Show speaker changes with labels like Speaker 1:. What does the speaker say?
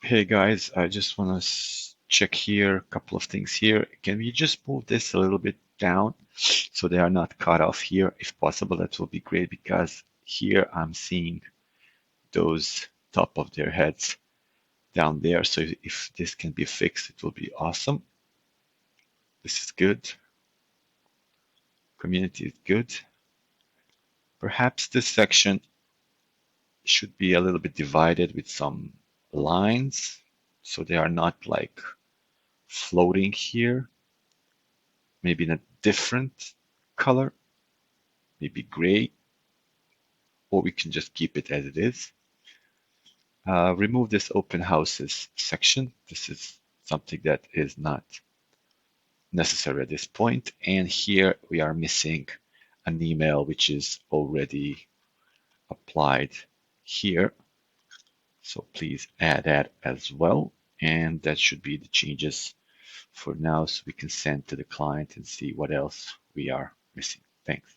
Speaker 1: Hey guys, I just want to check here a couple of things here. Can we just move this a little bit down so they are not cut off here? If possible, that will be great because here I'm seeing those top of their heads down there. So if this can be fixed, it will be awesome. This is good. Community is good. Perhaps this section should be a little bit divided with some lines so they are not like floating here. Maybe in a different color, maybe gray, or we can just keep it as it is. Remove this open houses section. This is something that is not necessary at this point. And here we are missing an email which is already applied here. So please add that as well. And that should be the changes for now so we can send to the client and see what else we are missing. Thanks.